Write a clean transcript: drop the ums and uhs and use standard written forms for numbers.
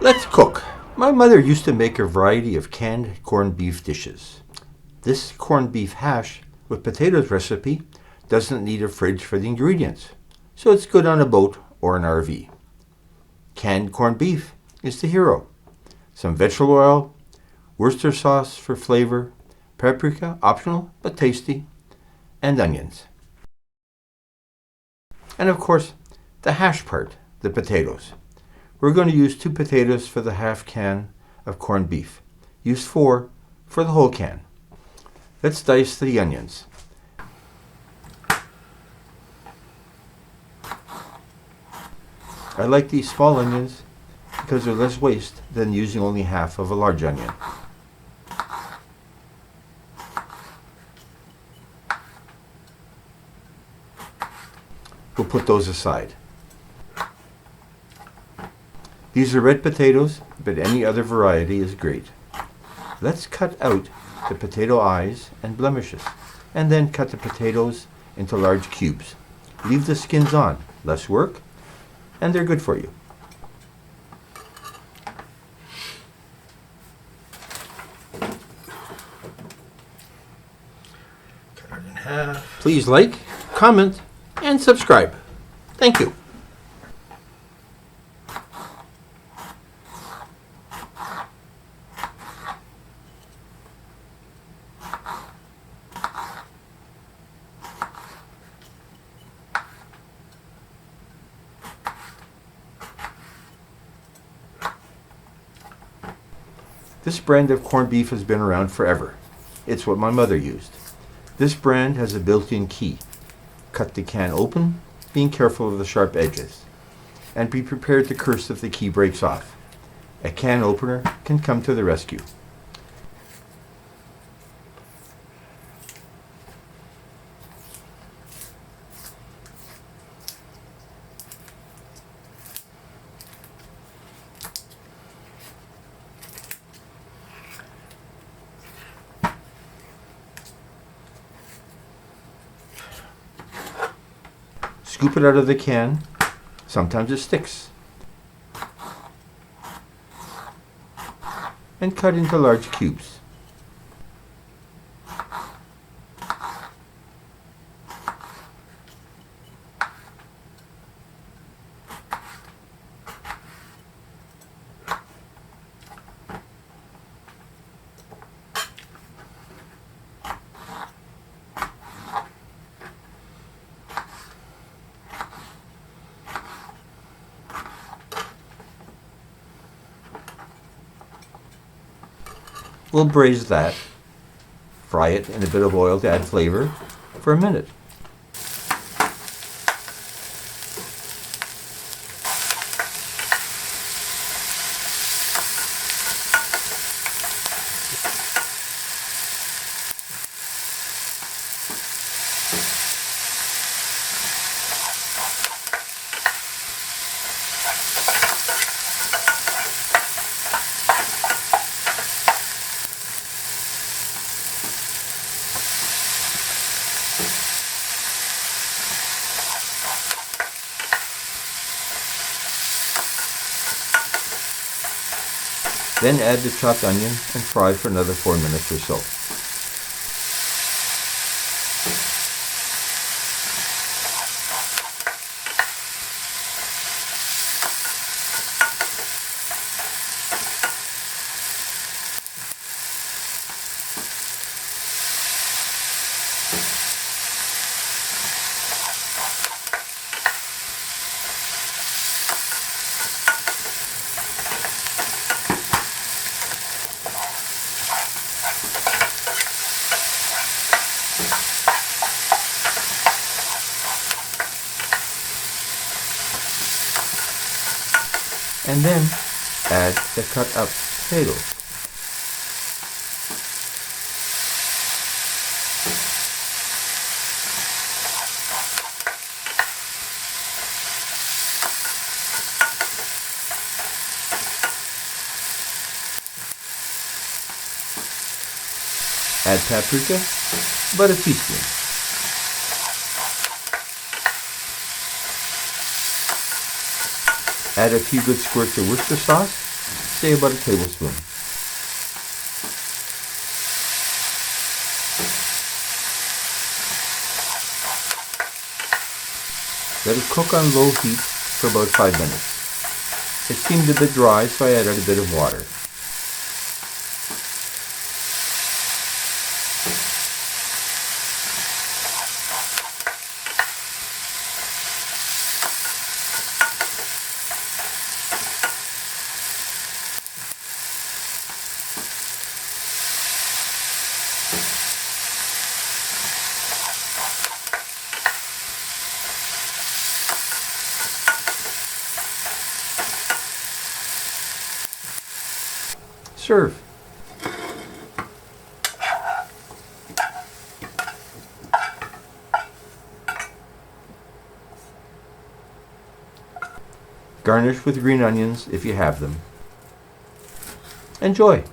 Let's cook. My mother used to make a variety of canned corned beef dishes. This corned beef hash with potatoes recipe doesn't need a fridge for the ingredients, so it's good on a boat or an RV. Canned corned beef is the hero. Some vegetable oil, Worcestershire sauce for flavor, paprika, optional but tasty, and onions. And of course, the hash part, the potatoes. We're going to use 2 potatoes for the half can of corned beef. Use 4 for the whole can. Let's dice the onions. I like these small onions because they're less waste than using only half of a large onion. We'll put those aside. These are red potatoes, but any other variety is great. Let's cut out the potato eyes and blemishes, and then cut the potatoes into large cubes. Leave the skins on, less work, and they're good for you. Cut it in half. Please like, comment, and subscribe. Thank you. This brand of corned beef has been around forever. It's what my mother used. This brand has a built-in key. Cut the can open, being careful of the sharp edges, and be prepared to curse if the key breaks off. A can opener can come to the rescue. Scoop it out of the can. Sometimes it sticks. And cut into large cubes. We'll braise that, fry it in a bit of oil to add flavor for a minute. Then add the chopped onion and fry for another 4 minutes or so. And then add the cut up potatoes. Add paprika, about a teaspoon. Add a few good squirts of Worcestershire sauce say about a tablespoon. Let it cook on low heat for about 5 minutes. It seemed a bit dry, so I added a bit of water. Serve. Garnish with green onions if you have them. Enjoy!